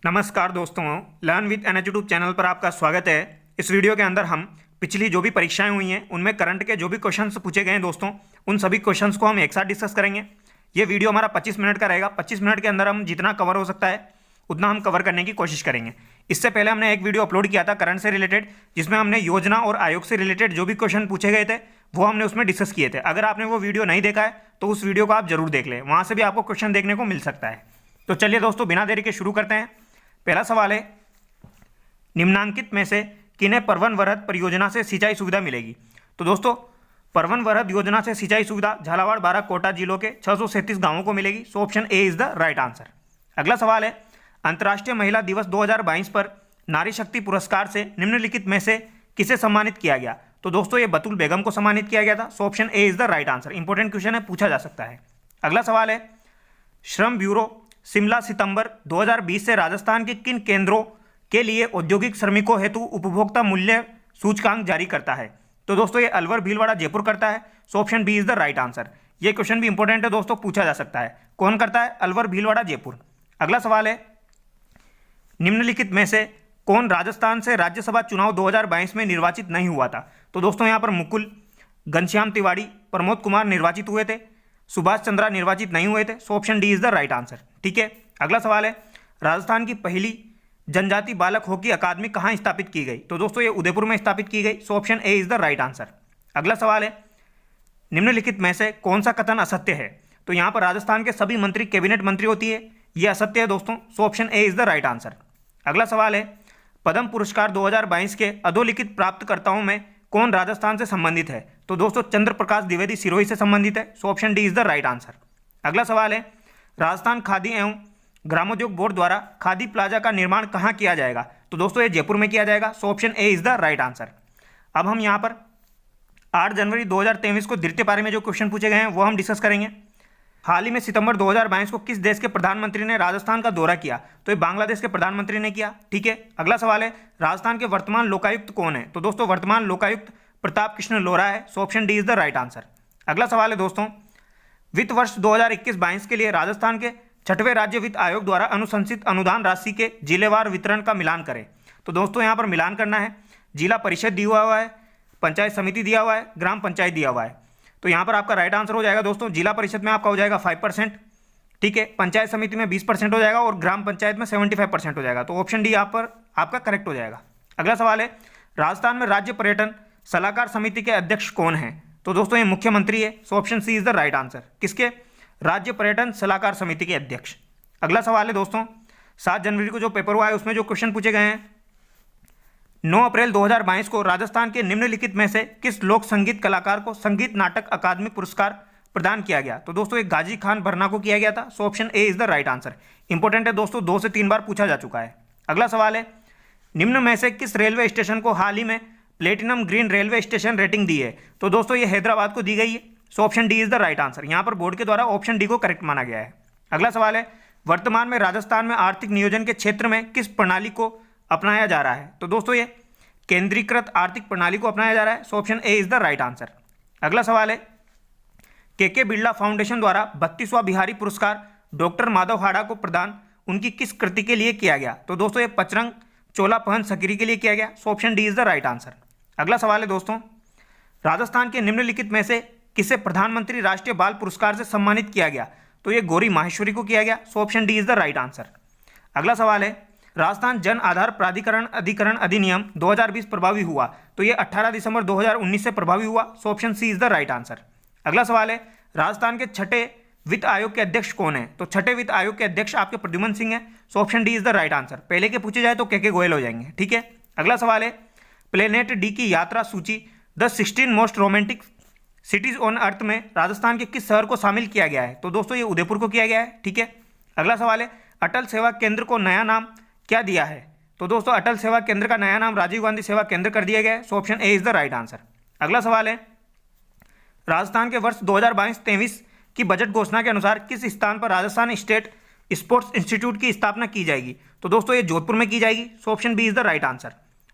नमस्कार दोस्तों, learn with NH YouTube channel पर आपका स्वागत है। इस वीडियो के अंदर हम पिछली जो भी परीक्षाएं हुई हैं उनमें करंट के जो भी क्वेश्चंस पूछे गए हैं दोस्तों, उन सभी क्वेश्चंस को हम एक साथ डिस्कस करेंगे। ये वीडियो हमारा 25 मिनट का रहेगा। 25 मिनट के अंदर हम जितना कवर हो सकता है उतना हम कवर करने की कोशिश करेंगे। इससे पहले हमने एक वीडियो अपलोड किया था करंट से रिलेटेड, जिसमें हमने योजना और आयोग से रिलेटेड जो भी क्वेश्चन पूछे गए थे वो हमने उसमें डिस्कस किए थे। अगर आपने वो वीडियो नहीं देखा है तो उस वीडियो को आप जरूर देख लें, वहाँ से भी आपको क्वेश्चन देखने को मिल सकता है। तो चलिए दोस्तों, बिना देरी के शुरू करते हैं। पहला सवाल है, निम्नांकित में से किन्हें परवन वरहद परियोजना से सिंचाई सुविधा मिलेगी? तो दोस्तों, परवन वरहद योजना से सिंचाई सुविधा झालावाड़, बारां, कोटा जिलों के 637 गांवों को मिलेगी। So option A is the right answer. अगला सवाल है, अंतर्राष्ट्रीय महिला दिवस 2022 पर नारी शक्ति पुरस्कार से निम्नलिखित में से किसे सम्मानित किया गया? तो दोस्तों, ये बतुल बेगम को सम्मानित किया गया था। So option A is the right answer. Important question है, पूछा जा सकता है। अगला सवाल है, श्रम ब्यूरो शिमला सितंबर 2020 से राजस्थान के किन केंद्रों के लिए औद्योगिक श्रमिकों हेतु उपभोक्ता मूल्य सूचकांक जारी करता है? तो दोस्तों, ये अलवर, भीलवाड़ा, जयपुर करता है। So option B is the right answer. ये क्वेश्चन भी इंपॉर्टेंट है दोस्तों, पूछा जा सकता है। कौन करता है? अलवर, भीलवाड़ा, जयपुर। अगला सवाल है, निम्नलिखित में से कौन राजस्थान से राज्यसभा चुनाव 2022 में निर्वाचित नहीं हुआ था? तो दोस्तों, यहाँ पर मुकुल, घनश्याम तिवारी, प्रमोद कुमार निर्वाचित हुए थे, सुभाष चंद्रा निर्वाचित नहीं हुए थे। So option D is the right answer. ठीक है। अगला सवाल है, राजस्थान की पहली जनजाति बालक हॉकी अकादमी कहाँ स्थापित की गई? तो दोस्तों, ये उदयपुर में स्थापित की गई। So option A is the right answer. अगला सवाल है, निम्नलिखित में से कौन सा कथन असत्य है? तो यहाँ पर राजस्थान के सभी मंत्री कैबिनेट मंत्री होती है, ये असत्य है दोस्तों। So option A is the right answer. अगला सवाल है, पद्म पुरस्कार 2022 के अधोलिखित प्राप्तकर्ताओं में कौन राजस्थान से संबंधित है? तो दोस्तों, चंद्र प्रकाश द्विवेदी सिरोही से संबंधित है। So option D is the right answer. अगला सवाल है, राजस्थान खादी एवं ग्रामोद्योग बोर्ड द्वारा खादी प्लाजा का निर्माण कहाँ किया जाएगा? तो दोस्तों, ये जयपुर में किया जाएगा। So option A is the right answer. अब हम यहाँ पर 8 जनवरी 2023 को द्वितीय पारी में जो क्वेश्चन पूछे गए हैं वो हम डिस्कस करेंगे। हाल ही में सितंबर 2022 को किस देश के प्रधानमंत्री ने राजस्थान का दौरा किया? तो ये बांग्लादेश के प्रधानमंत्री ने किया। ठीक है। अगला सवाल है, राजस्थान के वर्तमान लोकायुक्त कौन है? तो दोस्तों, वर्तमान लोकायुक्त प्रताप कृष्ण लोहरा है। So option D is the right answer. अगला सवाल है दोस्तों, वित्त वर्ष 2021-22 के लिए राजस्थान के 6वें राज्य वित्त आयोग द्वारा अनुशंसित अनुदान राशि के जिलेवार वितरण का मिलान करें। तो दोस्तों, यहाँ पर मिलान करना है। जिला परिषद दिया हुआ है, पंचायत समिति दिया हुआ है, ग्राम पंचायत दिया हुआ है। तो यहाँ पर आपका राइट आंसर हो जाएगा दोस्तों, जिला परिषद में आपका हो जाएगा 5%। ठीक है। पंचायत समिति में 20% हो जाएगा और ग्राम पंचायत में 75% हो जाएगा। तो ऑप्शन डी यहाँ पर आपका करेक्ट हो जाएगा। अगला सवाल है, राजस्थान में राज्य पर्यटन सलाहकार समिति के अध्यक्ष कौन है? तो दोस्तों, ये मुख्यमंत्री है। So option C is the right answer. किसके? राज्य पर्यटन सलाहकार समिति के अध्यक्ष। अगला सवाल है दोस्तों, 7 जनवरी को जो पेपर हुआ है उसमें जो क्वेश्चन पूछे गए हैं, 9 अप्रैल 2022 को राजस्थान के निम्नलिखित में से किस लोक संगीत कलाकार को संगीत नाटक अकादमी पुरस्कार प्रदान किया गया? तो दोस्तों, एक गाजी खान भरना को किया गया था। So option A is the right answer. Important है दोस्तों, 2 से 3 बार पूछा जा चुका है। अगला सवाल है, निम्न में से किस रेलवे स्टेशन को हाल ही में platinum green railway station rating दी है? तो दोस्तों, ये हैदराबाद को दी गई है। So option D is the right answer. यहाँ पर बोर्ड के द्वारा ऑप्शन डी को करेक्ट माना गया है। अगला सवाल है, वर्तमान में राजस्थान में आर्थिक नियोजन के क्षेत्र में किस प्रणाली को अपनाया जा रहा है? तो दोस्तों, ये केंद्रीकृत आर्थिक प्रणाली को अपनाया जा रहा है। So option A is the right answer. अगला सवाल है, के बिरला फाउंडेशन द्वारा 32वां बिहारी पुरस्कार डॉक्टर माधव हाड़ा को प्रदान उनकी किस कृति के लिए किया गया? तो दोस्तों, ये पचरंग चोला पहन सकरी के लिए किया गया। So option D is the right answer. अगला सवाल है दोस्तों, राजस्थान के निम्नलिखित में से किसे प्रधानमंत्री राष्ट्रीय बाल पुरस्कार से सम्मानित किया गया? तो ये गौरी माहेश्वरी को किया गया। So option D is the right answer. अगला सवाल है, राजस्थान जन आधार प्राधिकरण अधिकरण अधिनियम 2020 प्रभावी हुआ? तो ये 18 दिसंबर 2019 से प्रभावी हुआ। So option C is the right answer. अगला सवाल है, राजस्थान के 6ठे वित्त आयोग के अध्यक्ष कौन है? तो 6ठे वित्त आयोग के अध्यक्ष आपके प्रद्युमन सिंह है। So option D is the right answer. पहले के पूछे जाए तो के गोयल हो जाएंगे। ठीक है। अगला सवाल है, प्लेनेट डी की यात्रा सूची the 16 most romantic CTs on earth में राजस्थान के किस शहर को शामिल किया गया है? तो दोस्तों, ये उदयपुर को किया गया है। ठीक है। अगला सवाल है, अटल सेवा केंद्र को नया नाम क्या दिया है? तो दोस्तों, अटल सेवा केंद्र का नया नाम राजीव गांधी सेवा केंद्र कर दिया गया है। So option A is the right answer. अगला सवाल है, राजस्थान के वर्ष 2022-23 की बजट घोषणा के अनुसार किस स्थान पर राजस्थान स्टेट स्पोर्ट्स इंस्टीट्यूट की स्थापना की जाएगी? तो दोस्तों, ये जोधपुर में की जाएगी। So option B is the right answer.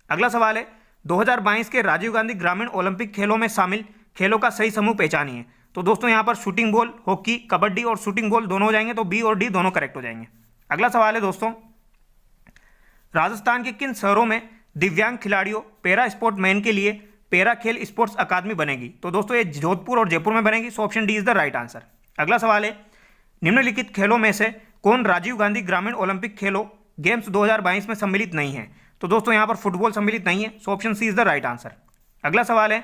अगला सवाल है, 2022 के राजीव गांधी ग्रामीण ओलंपिक खेलों में शामिल खेलों का सही समूह पहचानिए। तो दोस्तों, यहाँ पर शूटिंग बॉल, हॉकी, कबड्डी और शूटिंग बॉल दोनों हो जाएंगे। तो बी और डी दोनों करेक्ट हो जाएंगे। अगला सवाल है दोस्तों, राजस्थान के किन शहरों में दिव्यांग खिलाड़ियों पैरा स्पोर्ट मैन के लिए पैरा खेल स्पोर्ट्स अकादमी बनेगी? तो दोस्तों ये जोधपुर और जयपुर में बनेगी। सो option D is the right answer. अगला सवाल है, निम्नलिखित खेलों में से कौन राजीव गांधी ग्रामीण ओलंपिक खेलों गेम्स 2022 में सम्मिलित नहीं है? तो दोस्तों यहाँ पर फुटबॉल सम्मिलित नहीं है। So option C is the right answer. अगला सवाल है,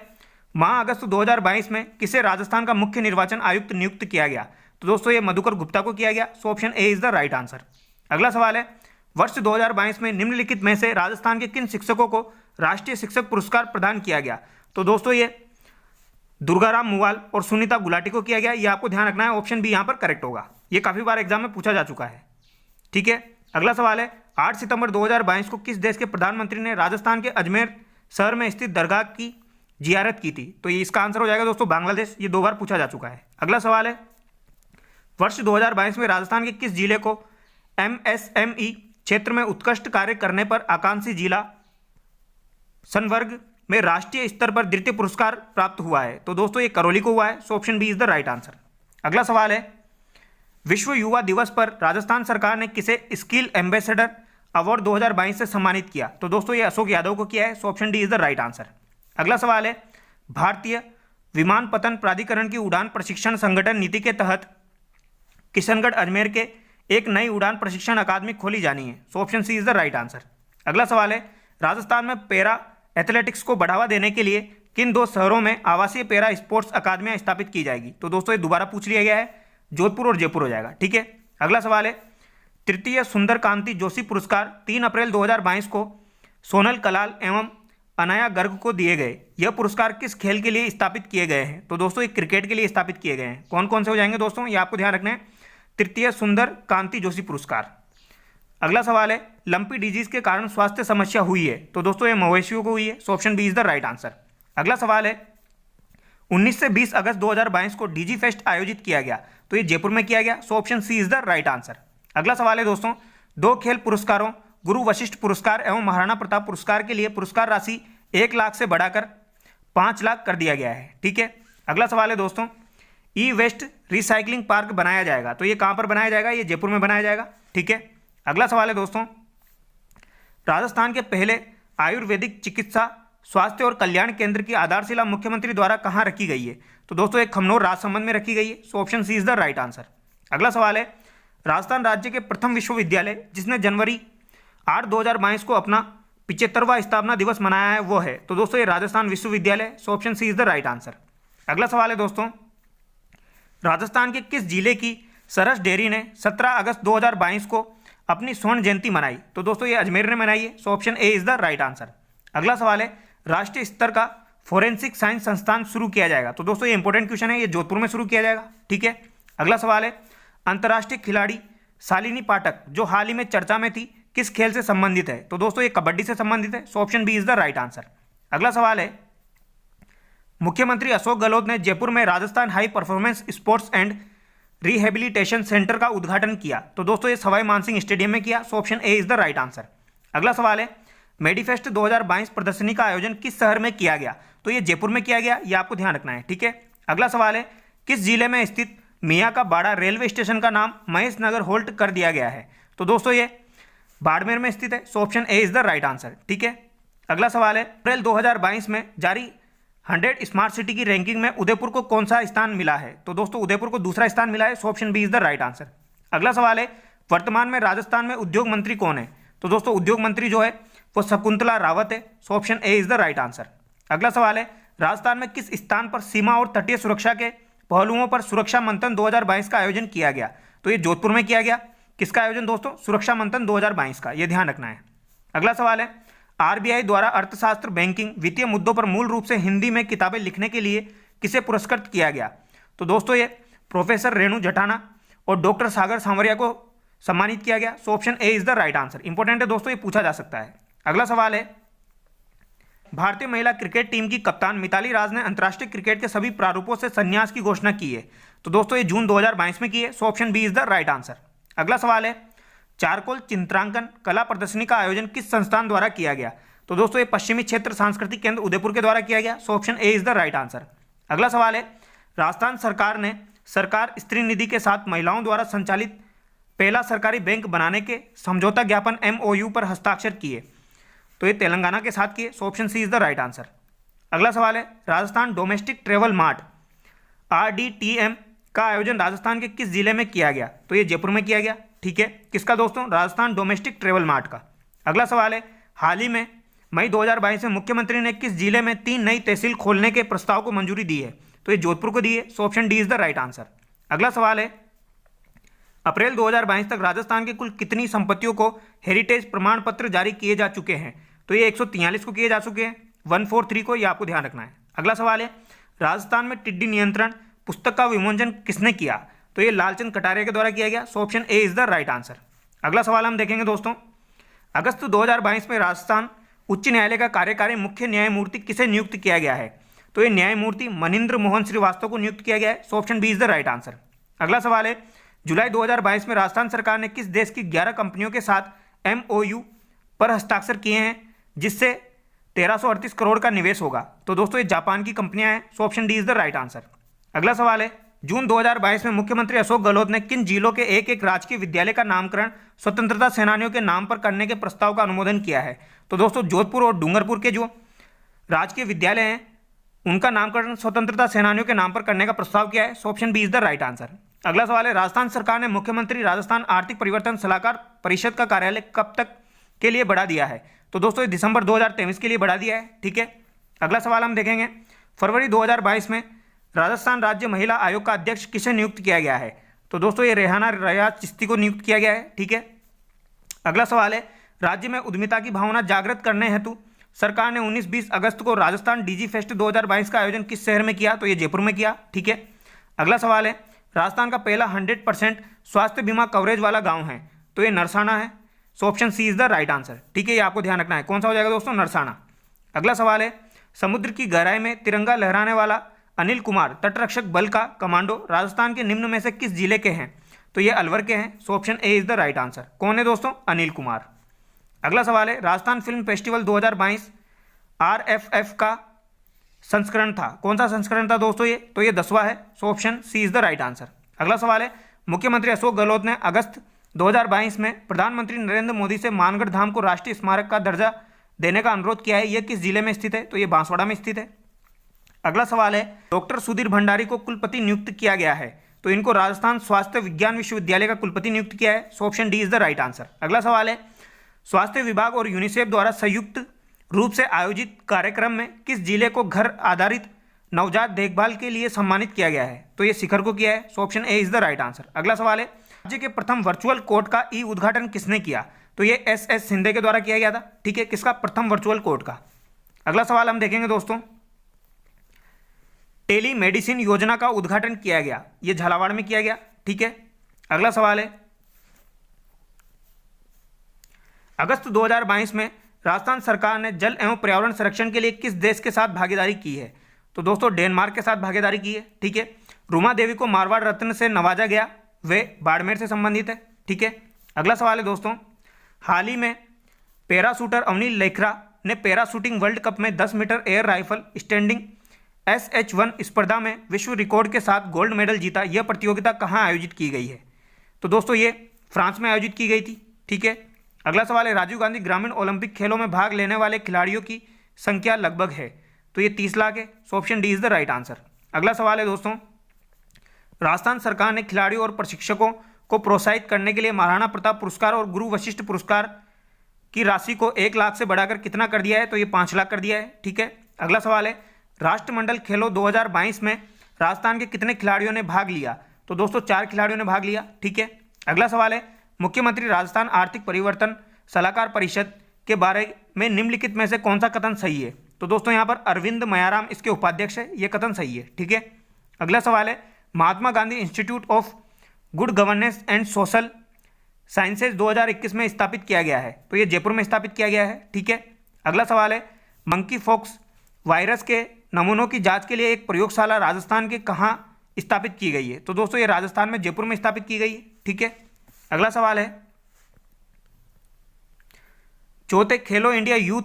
माह अगस्त 2022 में किसे राजस्थान का मुख्य निर्वाचन आयुक्त नियुक्त किया गया? तो दोस्तों ये मधुकर गुप्ता को किया गया। So option A is the right answer. अगला सवाल है, वर्ष 2022 में निम्नलिखित में से राजस्थान के किन शिक्षकों को राष्ट्रीय शिक्षक पुरस्कार प्रदान किया गया? तो दोस्तों ये दुर्गाराम मुवाल और सुनीता गुलाटी को किया गया। ये आपको ध्यान रखना है, ऑप्शन बी यहाँ पर करेक्ट होगा। ये काफी बार एग्जाम में पूछा जा चुका है। ठीक है। अगला सवाल है, 8 सितंबर 2022 को किस देश के प्रधानमंत्री ने राजस्थान के अजमेर शहर में स्थित दरगाह की जियारत की थी? तो ये इसका आंसर हो जाएगा दोस्तों बांग्लादेश। ये 2 बार पूछा जा चुका है। अगला सवाल है, वर्ष 2022 में राजस्थान के किस जिले को MSME क्षेत्र में उत्कृष्ट कार्य करने पर आकांक्षी जिला संवर्ग में राष्ट्रीय स्तर पर द्वितीय पुरस्कार प्राप्त हुआ है? तो दोस्तों ये करौली को हुआ है। So option B is the right answer. अगला सवाल है, विश्व युवा दिवस पर राजस्थान सरकार ने किसे स्किल एम्बेसडर अवार्ड 2022 से सम्मानित किया? तो दोस्तों ये अशोक यादव को किया है। So option D is the right answer. अगला सवाल है, भारतीय विमानपत्तन प्राधिकरण की उड़ान प्रशिक्षण संगठन नीति के तहत किशनगढ़ अजमेर के एक नई उड़ान प्रशिक्षण अकादमी खोली जानी है। So option C is the right answer. अगला सवाल है, राजस्थान में पैरा एथलेटिक्स को बढ़ावा देने के लिए किन 2 शहरों में आवासीय पैरा स्पोर्ट्स अकादमियां स्थापित की जाएगी? तो दोस्तों ये दोबारा पूछ लिया गया है, जोधपुर और जयपुर हो जाएगा। ठीक है। अगला सवाल है, तृतीय सुंदर कांति जोशी पुरस्कार 3 अप्रैल 2022 को सोनल कलाल एवं अनाया गर्ग को दिए गए। यह पुरस्कार किस खेल के लिए स्थापित किए गए हैं? तो दोस्तों ये क्रिकेट के लिए स्थापित किए गए हैं। कौन कौन से हो जाएंगे दोस्तों, ये आपको ध्यान रखना है। तृतीय सुंदर कांति जोशी पुरस्कार। अगला सवाल है, लंपी डिजीज के कारण स्वास्थ्य समस्या हुई है? तो दोस्तों ये मवेशियों को हुई है। So option B is the right answer. अगला सवाल है, 19 से 20 अगस्त 2022 को डीजी फेस्ट आयोजित किया गया। तो ये जयपुर में किया गया। So option C is the right answer. अगला सवाल है दोस्तों, 2 खेल पुरस्कारों गुरु वशिष्ठ पुरस्कार एवं महाराणा प्रताप पुरस्कार के लिए पुरस्कार राशि 1 लाख से बढ़ाकर 5 लाख कर दिया गया है। ठीक है। अगला सवाल है दोस्तों, ई वेस्ट रिसाइकलिंग पार्क बनाया जाएगा। तो ये कहां पर बनाया जाएगा? ये जयपुर में बनाया जाएगा। ठीक है। अगला सवाल है दोस्तों, राजस्थान के पहले आयुर्वेदिक चिकित्सा स्वास्थ्य और कल्याण केंद्र की आधारशिला मुख्यमंत्री द्वारा कहां रखी गई है? तो दोस्तों एक खमनोर राजसमंद में रखी गई है। So option C is the right answer. अगला सवाल है, राजस्थान राज्य के प्रथम विश्वविद्यालय जिसने जनवरी 8, 2022 को अपना 75वां स्थापना दिवस मनाया है वो है? तो दोस्तों ये राजस्थान विश्वविद्यालय। So option C is the right answer. अगला सवाल है दोस्तों, राजस्थान के किस जिले की सरस डेयरी ने 17 अगस्त 2022 को अपनी स्वर्ण जयंती मनाई? तो दोस्तों ये अजमेर ने मनाई है। So option A is the right answer. अगला सवाल है, राष्ट्रीय स्तर का फोरेंसिक साइंस संस्थान शुरू किया जाएगा? तो दोस्तों ये इंपॉर्टेंट क्वेश्चन है, ये जोधपुर में शुरू किया जाएगा। ठीक है। अगला सवाल है, अंतर्राष्ट्रीय खिलाड़ी शालिनी पाठक जो हाल ही में चर्चा में थी किस खेल से संबंधित है? तो दोस्तों ये कबड्डी से संबंधित है। So option B is the right answer. अगला सवाल है, मुख्यमंत्री अशोक गहलोत ने जयपुर में Rajasthan high performance sports and rehabilitation centre का उद्घाटन किया। तो दोस्तों ये सवाई मानसिंह स्टेडियम में किया। So option A is the right answer. अगला सवाल है, मेडीफेस्ट 2022 प्रदर्शनी का आयोजन किस शहर में किया गया? तो ये जयपुर में किया गया। ये आपको ध्यान रखना है। ठीक है। अगला सवाल है, किस जिले में स्थित मियाँ का बाड़ा रेलवे स्टेशन का नाम महेश नगर होल्ट कर दिया गया है? तो दोस्तों ये बाड़मेर में स्थित है। So option A is the right answer. ठीक है। अगला सवाल है, अप्रैल 2022 में जारी 100 स्मार्ट सिटी की रैंकिंग में उदयपुर को कौन सा स्थान मिला है? तो दोस्तों उदयपुर को दूसरा स्थान मिला है। So option B is the right answer. अगला सवाल है, वर्तमान में राजस्थान में उद्योग मंत्री कौन है? तो दोस्तों उद्योग मंत्री जो है वो शकुंतला रावत है। So option A is the right answer. अगला सवाल है, राजस्थान में किस स्थान पर सीमा और तटीय सुरक्षा के पहलुओं पर सुरक्षा मंथन 2022 का आयोजन किया गया? तो ये जोधपुर में किया गया। किसका आयोजन दोस्तों? सुरक्षा मंथन 2022 का। ये ध्यान रखना है। अगला सवाल है, आरबीआई द्वारा अर्थशास्त्र बैंकिंग वित्तीय मुद्दों पर मूल रूप से हिंदी में किताबें लिखने के लिए किसे पुरस्कृत किया गया? तो दोस्तों ये प्रोफेसर रेणु जठाना और डॉक्टर सागर सांवरिया को सम्मानित किया गया। So option A is the right answer. Important है दोस्तों, ये पूछा जा सकता है। अगला सवाल है, भारतीय महिला क्रिकेट टीम की कप्तान मिताली राज ने अंतर्राष्ट्रीय क्रिकेट के सभी प्रारूपों से संन्यास की घोषणा की है। तो दोस्तों ये जून 2022 में की है। So option B is the right answer. अगला सवाल है, चारकोल चित्रांकन कला प्रदर्शनी का आयोजन किस संस्थान द्वारा किया गया? तो दोस्तों ये पश्चिमी क्षेत्र सांस्कृतिक केंद्र उदयपुर के द्वारा किया गया। So option A is the right answer. अगला सवाल है, राजस्थान सरकार ने सरकार स्त्री निधि के साथ महिलाओं द्वारा संचालित पहला सरकारी बैंक बनाने के समझौता ज्ञापन MOU पर हस्ताक्षर किए? तो ये तेलंगाना के साथ किए। So option C is the right answer. अगला सवाल है, Rajasthan domestic travel mart RDTM का आयोजन राजस्थान के किस जिले में किया गया? तो ये जयपुर में किया गया। ठीक है, किसका दोस्तों? राजस्थान डोमेस्टिक ट्रेवल मार्ट का। अगला सवाल है, हाल ही में मई 2022 में मुख्यमंत्री ने किस जिले में 3 नई तहसील खोलने के प्रस्ताव को मंजूरी दी है? तो ये जोधपुर को दी है। So option D is the right answer. अगला सवाल है, अप्रैल 2022 तक राजस्थान की कुल कितनी संपत्तियों को हेरिटेज प्रमाण पत्र जारी किए जा चुके हैं? तो ये 143 को किए जा चुके हैं, 143 को, ये आपको ध्यान रखना है। अगला सवाल है, राजस्थान में टिड्डी नियंत्रण पुस्तक का विमोचन किसने किया? तो ये लालचंद कटारिया के द्वारा किया गया। So option A is the right answer. अगला सवाल हम देखेंगे दोस्तों, अगस्त 2022 में राजस्थान उच्च न्यायालय का कार्यकारी मुख्य न्यायमूर्ति किसे नियुक्त किया गया है? तो ये न्यायमूर्ति मनिंद्र मोहन श्रीवास्तव को नियुक्त किया गया है। So option B is the right answer. अगला सवाल है, जुलाई 2022 में राजस्थान सरकार ने किस देश की 11 कंपनियों के साथ MOU पर हस्ताक्षर किए हैं जिससे 1338 करोड़ का निवेश होगा? तो दोस्तों ये जापान की कंपनियां हैं। सो option D is the right answer. अगला सवाल है, जून 2022 में मुख्यमंत्री अशोक गहलोत ने किन जिलों के एक राजकीय विद्यालय का नामकरण स्वतंत्रता सेनानियों के नाम पर करने के प्रस्ताव का अनुमोदन किया है? तो दोस्तों जोधपुर और डूंगरपुर के जो राजकीय विद्यालय हैं उनका नामकरण स्वतंत्रता सेनानियों के नाम पर करने का प्रस्ताव किया है। So option B is the right answer. अगला सवाल है, राजस्थान सरकार ने मुख्यमंत्री राजस्थान आर्थिक परिवर्तन सलाहकार परिषद का कार्यालय कब तक के लिए बढ़ा दिया है? तो दोस्तों ये दिसंबर 2023 के लिए बढ़ा दिया है। ठीक है, अगला सवाल हम देखेंगे, फरवरी 2022 में राजस्थान राज्य महिला आयोग का अध्यक्ष किसे नियुक्त किया गया है? तो दोस्तों ये रेहाना रियाज चिश्ती को नियुक्त किया गया है। ठीक है, अगला सवाल है, राज्य में उद्यमिता की भावना जागृत करने हेतु सरकार ने 19-20 अगस्त को राजस्थान DG फेस्ट 2022 का आयोजन किस शहर में किया? तो ये जयपुर में किया। ठीक है, अगला सवाल है, राजस्थान का पहला 100% स्वास्थ्य बीमा कवरेज वाला गांव है? तो ये नरसाना है। So option C is the right answer. ठीक है, ये आपको ध्यान रखना है, कौन सा हो जाएगा दोस्तों? नरसाना। अगला सवाल है, समुद्र की गहराई में तिरंगा लहराने वाला अनिल कुमार तटरक्षक बल का कमांडो राजस्थान के निम्न में से किस जिले के हैं? तो ये अलवर के हैं। So option A is the right answer. कौन है दोस्तों? अनिल कुमार। अगला सवाल है, राजस्थान फिल्म फेस्टिवल 2022 RFF का संस्करण था, कौन सा संस्करण था दोस्तों? ये तो ये 10वां है। So option C is the right answer. अगला सवाल है, मुख्यमंत्री अशोक गहलोत ने अगस्त 2022 में प्रधानमंत्री नरेंद्र मोदी से मानगढ़ धाम को राष्ट्रीय स्मारक का दर्जा देने का अनुरोध किया है, यह किस जिले में स्थित है? तो ये बांसवाड़ा में स्थित है। अगला सवाल है, डॉक्टर सुधीर भंडारी को कुलपति नियुक्त किया गया है, तो इनको राजस्थान स्वास्थ्य विज्ञान विश्वविद्यालय का कुलपति नियुक्त किया है। So option D is the right answer. अगला सवाल है, स्वास्थ्य विभाग और यूनिसेफ द्वारा संयुक्त रूप से आयोजित कार्यक्रम में किस जिले को घर आधारित नवजात देखभाल के लिए सम्मानित किया गया है? तो ये शिखर को किया है। So option A is the right answer. अगला सवाल है, राज्य के प्रथम वर्चुअल कोर्ट का उद्घाटन किसने किया? तो ये SS शिंदे के द्वारा किया गया था। ठीक है, किसका? प्रथम वर्चुअल कोर्ट का। अगला सवाल हम देखेंगे दोस्तों, टेली मेडिसिन योजना का उद्घाटन किया गया, ये झालावाड़ में किया गया। ठीक है, अगला सवाल है, अगस्त 2022 में राजस्थान सरकार ने जल एवं पर्यावरण संरक्षण के लिए किस देश के साथ भागीदारी की है? तो दोस्तों डेनमार्क के साथ भागीदारी की है। ठीक है, रूमा देवी को मारवाड़ रत्न से नवाजा गया, वे बाड़मेर से संबंधित है। ठीक है, अगला सवाल है दोस्तों, हाल ही में पैराशूटर अवनील लेखरा ने पैराशूटिंग वर्ल्ड कप में 10 metre air rifle standing SH1 स्पर्धा में विश्व रिकॉर्ड के साथ गोल्ड मेडल जीता। यह प्रतियोगिता कहाँ आयोजित की गई है? तो दोस्तों ये फ्रांस में आयोजित की गई थी। ठीक है, अगला सवाल है, राजीव गांधी ग्रामीण ओलंपिक खेलों में भाग लेने वाले खिलाड़ियों की संख्या लगभग है? तो ये 30 लाख है। So option D is the right answer. अगला सवाल है दोस्तों, राजस्थान सरकार ने खिलाड़ियों और प्रशिक्षकों को प्रोत्साहित करने के लिए महाराणा प्रताप पुरस्कार और गुरु वशिष्ठ पुरस्कार की राशि को 1 लाख से बढ़ाकर कितना कर दिया है? तो ये 5 लाख कर दिया है। ठीक है, अगला सवाल है, राष्ट्रमंडल खेलों 2022 में राजस्थान के कितने खिलाड़ियों ने भाग लिया? तो दोस्तों 4 खिलाड़ियों ने भाग लिया। ठीक है, अगला सवाल है, मुख्यमंत्री राजस्थान आर्थिक परिवर्तन सलाहकार परिषद के बारे में निम्नलिखित में से कौन सा कथन सही है? तो दोस्तों यहाँ पर अरविंद मयाराम इसके उपाध्यक्ष है, ये कथन सही है। ठीक है, अगला सवाल है, Mahatma Gandhi Institute of Good Governance and Social Sciences 2021 में स्थापित किया गया है, तो ये जयपुर में स्थापित किया गया है। ठीक है, अगला सवाल है, मंकी फॉक्स वायरस के नमूनों की जांच के लिए एक प्रयोगशाला राजस्थान के कहाँ स्थापित की गई है? तो दोस्तों ये राजस्थान में जयपुर में स्थापित की गई है। ठीक है, अगला सवाल है, चौथे खेलो इंडिया यूथ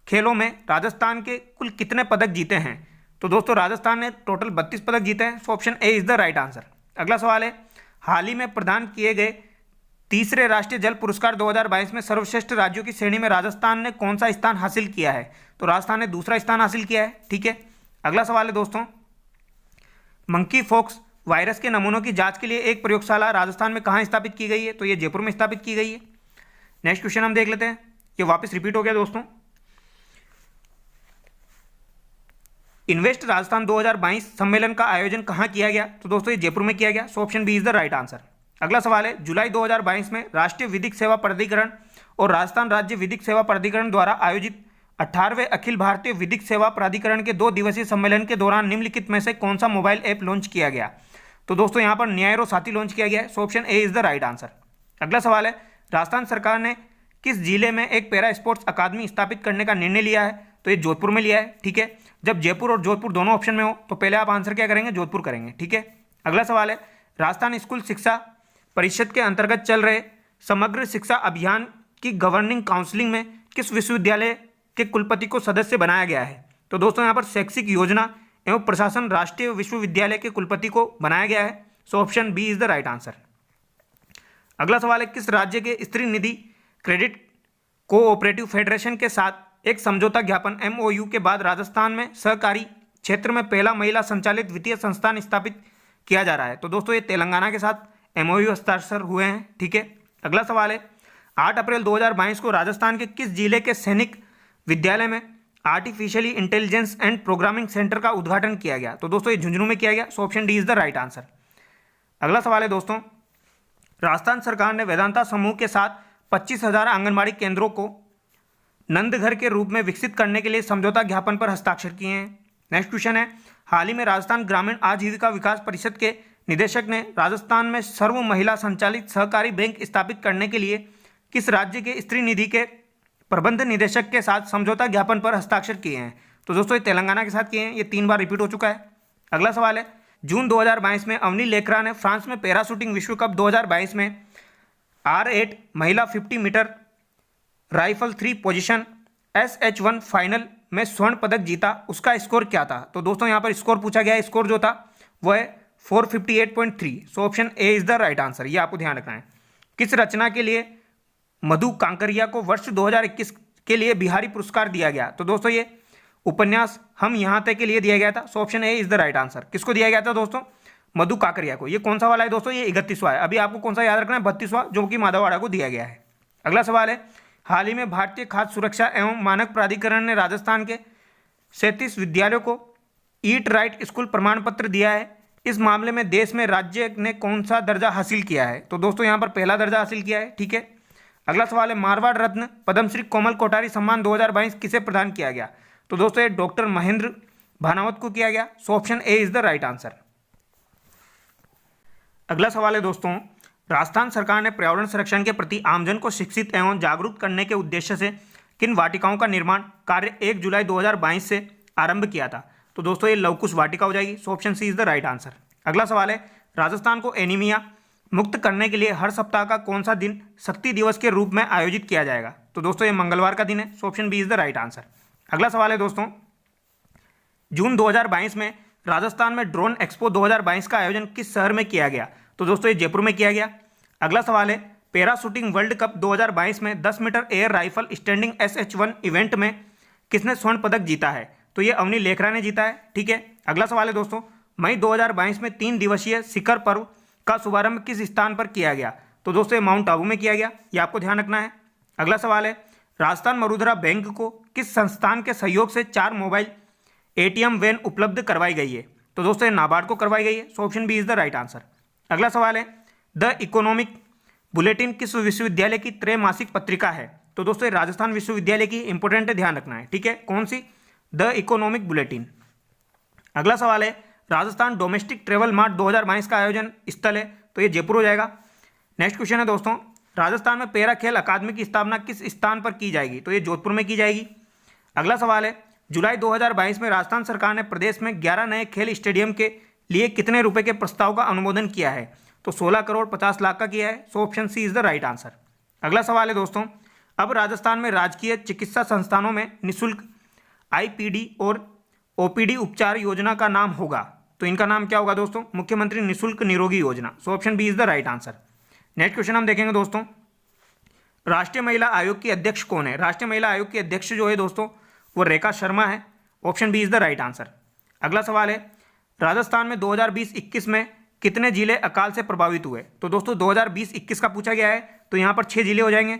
खेलों में राजस्थान के कुल कितने पदक जीते हैं? तो दोस्तों राजस्थान ने टोटल 32 पदक जीते हैं। So option A is the right answer. अगला सवाल है, हाल ही में प्रदान किए गए तीसरे राष्ट्रीय जल पुरस्कार 2022 में सर्वश्रेष्ठ राज्यों की श्रेणी में राजस्थान ने कौन सा स्थान हासिल किया है? तो राजस्थान ने दूसरा स्थान हासिल किया है। ठीक है, अगला सवाल है दोस्तों, मंकी पॉक्स वायरस के नमूनों की जांच के लिए एक प्रयोगशाला राजस्थान में कहाँ स्थापित की गई है? तो ये जयपुर में स्थापित की गई है। नेक्स्ट क्वेश्चन हम देख लेते हैं, ये वापस रिपीट हो गया दोस्तों। इन्वेस्ट राजस्थान 2022 सम्मेलन का आयोजन कहाँ किया गया? तो दोस्तों ये जयपुर में किया गया। So option B is the right answer. अगला सवाल है, जुलाई 2022 में राष्ट्रीय विधिक सेवा प्राधिकरण और राजस्थान राज्य विधिक सेवा प्राधिकरण द्वारा आयोजित 18वें अखिल भारतीय विधिक सेवा प्राधिकरण के 2 दिवसीय सम्मेलन के दौरान निम्नलिखित में से कौन सा मोबाइल ऐप लॉन्च किया गया? तो दोस्तों यहाँ पर न्यायरो साथी लॉन्च किया गया है। So option A is the right answer. अगला सवाल है, राजस्थान सरकार ने किस जिले में एक पैरा स्पोर्ट्स अकादमी स्थापित करने का निर्णय लिया है? तो ये जोधपुर में लिया है। ठीक है, जब जयपुर और जोधपुर दोनों ऑप्शन में हो तो पहले आप आंसर क्या करेंगे? जोधपुर करेंगे। ठीक है, अगला सवाल है, राजस्थान स्कूल शिक्षा परिषद के अंतर्गत चल रहे समग्र शिक्षा अभियान की गवर्निंग काउंसिलिंग में किस विश्वविद्यालय के कुलपति को सदस्य बनाया गया है? तो दोस्तों यहाँ पर शैक्षिक योजना एवं प्रशासन राष्ट्रीय विश्वविद्यालय के कुलपति को बनाया गया है। So option B is the right answer. अगला सवाल है, किस राज्य के स्त्री निधि क्रेडिट कोऑपरेटिव फेडरेशन के साथ एक समझौता ज्ञापन MOU के बाद राजस्थान में सहकारी क्षेत्र में पहला महिला संचालित वित्तीय संस्थान स्थापित किया जा रहा है? तो दोस्तों ये तेलंगाना के साथ MOU हस्ताक्षर हुए हैं। ठीक है, अगला सवाल है, 8 अप्रैल 2022 को राजस्थान के किस जिले के सैनिक विद्यालय में artificially intelligence and programming centre का उद्घाटन किया गया? तो दोस्तों ये झुंझुनू में किया गया। So option D is the right answer. अगला सवाल है दोस्तों, राजस्थान सरकार ने वेदांता समूह के साथ 25,000 आंगनबाड़ी केंद्रों को नंदघर के रूप में विकसित करने के लिए समझौता ज्ञापन पर हस्ताक्षर किए हैं। नेक्स्ट क्वेश्चन है, हाल ही में राजस्थान ग्रामीण आजीविका विकास परिषद के निदेशक ने राजस्थान में सर्व महिला संचालित सहकारी बैंक स्थापित करने के लिए किस राज्य के स्त्री निधि के प्रबंध निदेशक के साथ समझौता ज्ञापन पर हस्ताक्षर किए हैं? तो दोस्तों ये तेलंगाना के साथ किए हैं। ये 3 बार रिपीट हो चुका है। अगला सवाल है, जून 2022 में अवनी लेखरा ने फ्रांस में पैरा शूटिंग विश्व कप 2022 में R8 महिला 50 metre rifle 3 position SH1 final में स्वर्ण पदक जीता। उसका स्कोर क्या था? तो दोस्तों यहाँ पर स्कोर पूछा गया है। स्कोर जो था वो है 458.3। So option A is the right answer. ये आपको ध्यान रखना है। किस रचना के लिए मधु कांकरिया को वर्ष 2021 के लिए बिहारी पुरस्कार दिया गया? तो दोस्तों ये उपन्यास हम यहाँ तक के लिए दिया गया था। So option A is the right answer. किसको दिया गया था दोस्तों? मधु काकरिया को। ये कौन सा वाला है दोस्तों? ये 31वां है। अभी आपको कौन सा याद रखना है? 32वां, जो कि माधववाड़ा को दिया गया है। अगला सवाल है, हाल ही में भारतीय खाद्य सुरक्षा एवं मानक प्राधिकरण ने राजस्थान के 37 विद्यालयों को ईट राइट स्कूल प्रमाण पत्र दिया है। इस मामले में देश में राज्य ने कौन सा दर्जा हासिल किया है? तो दोस्तों यहाँ पर पहला दर्जा हासिल किया है। ठीक है, अगला सवाल है, मारवाड़ रत्न पद्मश्री कोमल कोठारी सम्मान 2022 किसे प्रदान किया गया? तो दोस्तों ये डॉक्टर महेंद्र भानावत को किया गया। So option A is the right answer. अगला सवाल है दोस्तों, राजस्थान सरकार ने पर्यावरण संरक्षण के प्रति आमजन को शिक्षित एवं जागरूक करने के उद्देश्य से किन वाटिकाओं का निर्माण कार्य 1 जुलाई 2022 से आरंभ किया था? तो दोस्तों ये लवकुश वाटिका हो जाएगी। So option C is the right answer. अगला सवाल है, राजस्थान को एनीमिया मुक्त करने के लिए हर सप्ताह का कौन सा दिन शक्ति दिवस के रूप में आयोजित किया जाएगा? तो दोस्तों ये मंगलवार का दिन है। So option B is the right answer. अगला सवाल है दोस्तों, जून 2022 में राजस्थान में ड्रोन एक्सपो 2022 का आयोजन किस शहर में किया गया? तो दोस्तों ये जयपुर में किया गया। अगला सवाल है, पैरा शूटिंग वर्ल्ड कप 2022 में 10 metre air rifle standing SH1 event में किसने स्वर्ण पदक जीता है? तो ये अवनी लेखरा ने जीता है। ठीक है, अगला सवाल है दोस्तों, मई 2022 में 3 दिवसीय शिखर पर्व का शुभारंभ किस स्थान पर किया गया? तो दोस्तों ये माउंट आबू में किया गया। ये आपको ध्यान रखना है। अगला सवाल है, राजस्थान मरुधरा बैंक को किस संस्थान के सहयोग से 4 मोबाइल ATM वैन उपलब्ध करवाई गई है? तो दोस्तों ये नाबार्ड को करवाई गई है। So option B is the right answer. अगला सवाल है, द इकोनॉमिक बुलेटिन किस विश्वविद्यालय की त्रैमासिक पत्रिका है? तो दोस्तों ये राजस्थान विश्वविद्यालय की इंपोर्टेंट है, ध्यान रखना है। ठीक है, कौन सी? The economic bulletin. अगला सवाल है, राजस्थान डोमेस्टिक ट्रेवल मार्ट 2022 का आयोजन स्थल है? तो ये जयपुर हो जाएगा। नेक्स्ट क्वेश्चन है दोस्तों, राजस्थान में पैरा खेल अकादमी की स्थापना किस स्थान पर की जाएगी? तो ये जोधपुर में की जाएगी। अगला सवाल है, जुलाई 2022 में राजस्थान सरकार ने प्रदेश में 11 नए खेल स्टेडियम के लिए कितने रुपए के प्रस्ताव का अनुमोदन किया है? तो 16 करोड़ 50 लाख का किया है। So option C is the right answer. अगला सवाल है दोस्तों, अब राजस्थान में राजकीय चिकित्सा संस्थानों में निःशुल्क IPD और OPD उपचार योजना का नाम होगा। तो इनका नाम क्या होगा दोस्तों? मुख्यमंत्री निःशुल्क निरोगी योजना। So option B is the right answer. Next question हम देखेंगे दोस्तों, राष्ट्रीय महिला आयोग की अध्यक्ष कौन है? राष्ट्रीय महिला आयोग की अध्यक्ष जो है दोस्तों वो रेखा शर्मा है। Option B is the right answer. अगला सवाल है, राजस्थान में 2020-21 में कितने जिले अकाल से प्रभावित हुए? तो दोस्तों 2020-21 का पूछा गया है, तो यहाँ पर 6 जिले हो जाएंगे।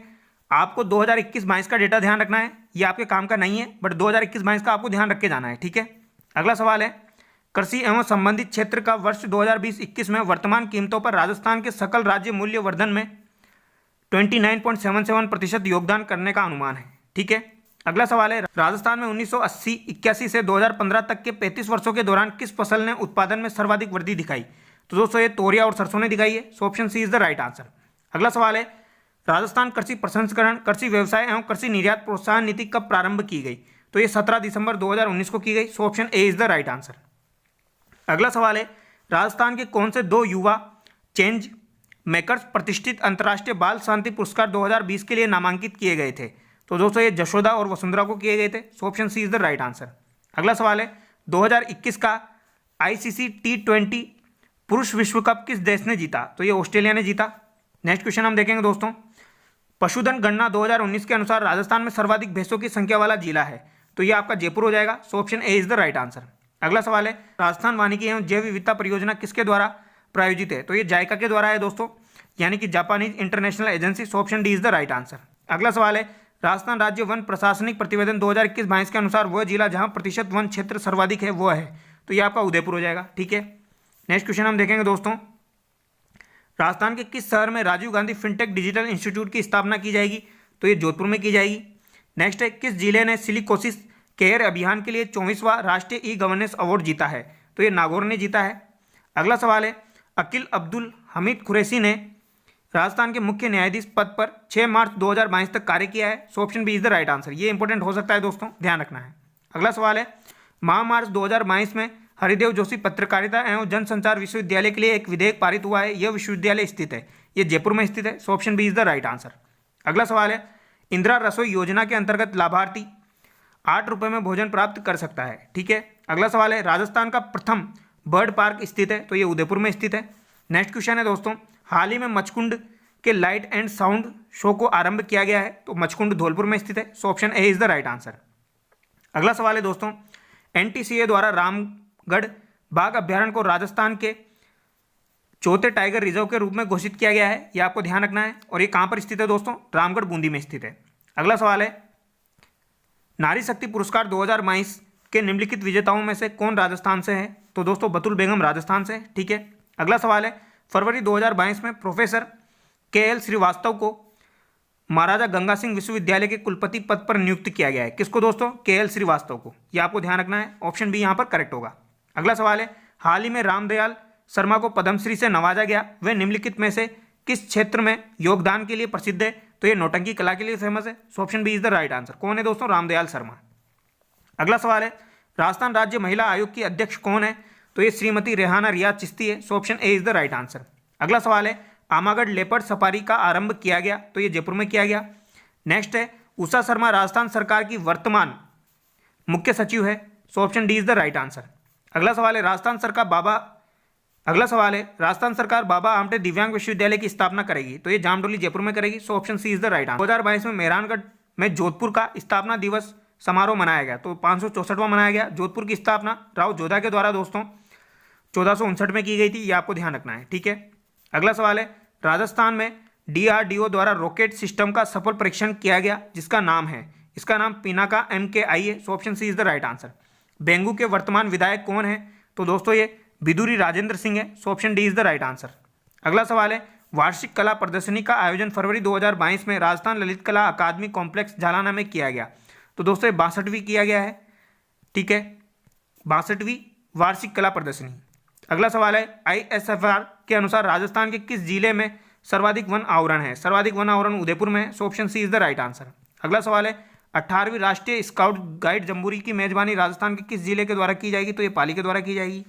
आपको 2021-22 का डेटा ध्यान रखना है, ये आपके काम का नहीं है, बट 2021-22 का आपको ध्यान रख के जाना है, ठीक है। अगला सवाल है, कृषि एवं संबंधित क्षेत्र का वर्ष 2020-21 में वर्तमान कीमतों पर राजस्थान के सकल राज्य मूल्य वर्धन में 29.77% योगदान करने का अनुमान है, ठीक है। अगला सवाल है, राजस्थान में 1980-81 से 2015 तक के 35 वर्षों के दौरान किस फसल ने उत्पादन में सर्वाधिक वृद्धि दिखाई? तो दोस्तों ये तोरिया और सरसों ने दिखाई है। So option C is the right answer. अगला सवाल है, राजस्थान कृषि प्रसंस्करण, कृषि व्यवसाय एवं कृषि निर्यात प्रोत्साहन नीति कब प्रारंभ की गई? तो ये 17 दिसंबर 2019 को की गई। So option A is the right answer. अगला सवाल है, राजस्थान के कौन से 2 युवा चेंज मेकर्स प्रतिष्ठित अंतर्राष्ट्रीय बाल शांति पुरस्कार 2020 के लिए नामांकित किए गए थे? तो दोस्तों ये जशोदा और वसुंधरा को किए गए थे। So option C is the right answer. अगला सवाल है, 2021 का ICC T20 पुरुष विश्व कप किस देश ने जीता? तो ये ऑस्ट्रेलिया ने जीता। नेक्स्ट क्वेश्चन हम देखेंगे दोस्तों, पशुधन गणना 2019 के अनुसार राजस्थान में सर्वाधिक भैंसों की संख्या वाला जिला है? तो ये आपका जयपुर हो जाएगा। So option A is the right answer. अगला सवाल है, राजस्थान वानिकी एवं जैव विविधता परियोजना किसके द्वारा प्रायोजित है? तो ये जायका के द्वारा है दोस्तों, यानी कि Japanese international agency. So option D is the right answer. अगला सवाल है, राजस्थान राज्य वन प्रशासनिक प्रतिवेदन 2021-22 के अनुसार वह जिला जहां प्रतिशत वन क्षेत्र सर्वाधिक है वो है? तो ये आपका उदयपुर हो जाएगा, ठीक है। नेक्स्ट क्वेश्चन हम देखेंगे दोस्तों, राजस्थान के किस शहर में Rajiv Gandhi fintech digital institute की स्थापना की जाएगी? तो ये जोधपुर में की जाएगी। नेक्स्ट है, किस जिले ने सिलिकोसिस केयर अभियान के लिए 24वां राष्ट्रीय ई गवर्नेंस अवार्ड जीता है? तो ये नागौर ने जीता है। अगला सवाल है, अकील अब्दुल हमीद कुरैशी ने राजस्थान के मुख्य न्यायाधीश पद पर 6 मार्च 2022 तक कार्य किया है। So option B is the right answer. ये इंपॉर्टेंट हो सकता है दोस्तों, ध्यान रखना है। अगला सवाल है, मार्च 2022 में हरिदेव जोशी पत्रकारिता एवं जनसंचार विश्वविद्यालय के लिए एक विधेयक पारित हुआ है। यह विश्वविद्यालय स्थित है, ये जयपुर में स्थित है। So option B is the right answer. अगला सवाल है, इंदिरा रसोई योजना के अंतर्गत लाभार्थी 8 रुपये में भोजन प्राप्त कर सकता है, ठीक है। अगला सवाल है, राजस्थान का प्रथम बर्ड पार्क स्थित है? तो ये उदयपुर में स्थित है। नेक्स्ट क्वेश्चन है दोस्तों, हाल ही में मचकुंड के लाइट एंड साउंड शो को आरंभ किया गया है, तो मचकुंड धौलपुर में स्थित है। So option A is the right answer. अगला सवाल है दोस्तों, NTCA द्वारा रामगढ़ बाघ अभ्यारण्य को राजस्थान के चौथे टाइगर रिजर्व के रूप में घोषित किया गया है, यह आपको ध्यान रखना है। और ये कहां पर स्थित है दोस्तों? रामगढ़ बूंदी में स्थित है। अगला सवाल है, नारी शक्ति पुरस्कार 2022 के निम्नलिखित विजेताओं में से कौन राजस्थान से है? तो दोस्तों बतुल बेगम राजस्थान से, ठीक है। अगला सवाल है, फरवरी 2022 में प्रोफेसर KL श्रीवास्तव को महाराजा गंगा सिंह विश्वविद्यालय के कुलपति पद पर नियुक्त किया गया है। किसको दोस्तों? KL श्रीवास्तव को। यह आपको ध्यान रखना है, ऑप्शन बी यहाँ पर करेक्ट होगा। अगला सवाल है, हाल ही में रामदयाल शर्मा को पद्मश्री से नवाजा गया, वह निम्नलिखित में से किस क्षेत्र में योगदान के लिए प्रसिद्ध है? तो ये नौटंकी कला के लिए फेमस है। So option B is the right answer. कौन है दोस्तों? रामदयाल शर्मा। अगला सवाल है, राजस्थान राज्य महिला आयोग की अध्यक्ष कौन है? तो ये श्रीमती रेहाना रियाज चिश्ती है। So option A is the right answer. अगला सवाल है, आमागढ़ लेपर्ड सफारी का आरंभ किया गया, तो ये जयपुर में किया गया। नेक्स्ट है, उषा शर्मा राजस्थान सरकार की वर्तमान मुख्य सचिव है। So option D is the right answer. अगला सवाल है, राजस्थान सरकार बाबा आमटे दिव्यांग विश्वविद्यालय की स्थापना करेगी, तो ये जामडोली जयपुर में करेगी। So option C is the right answer. 2022 में मेहरानगढ़ में जोधपुर का स्थापना दिवस समारोह मनाया गया, तो 564वां मनाया गया। जोधपुर की स्थापना राव जोधा के द्वारा दोस्तों 1459 में की गई थी, ये आपको ध्यान रखना है, ठीक है। अगला सवाल है, राजस्थान में DRDO द्वारा रॉकेट सिस्टम का सफल परीक्षण किया गया, जिसका नाम है, इसका नाम पिनाका MKI है। So option C is the right answer. बेंगू के वर्तमान विधायक कौन है? तो दोस्तों ये बिदुरी राजेंद्र सिंह है। So option D is the right answer. अगला सवाल है, वार्षिक कला प्रदर्शनी का आयोजन फरवरी 2022 में राजस्थान ललित कला अकादमी कॉम्प्लेक्स झालाना में किया गया, तो दोस्तों 62वीं किया गया है, ठीक है, 62वीं वार्षिक कला प्रदर्शनी। अगला सवाल है, ISFR के अनुसार राजस्थान के किस जिले में सर्वाधिक वन आवरण है? सर्वाधिक वन आवरण उदयपुर में है। So option C is the right answer. अगला सवाल है, 18वीं राष्ट्रीय स्काउट गाइड जम्बूरी की मेजबानी राजस्थान के किस जिले के द्वारा की जाएगी? तो ये पाली के द्वारा की जाएगी।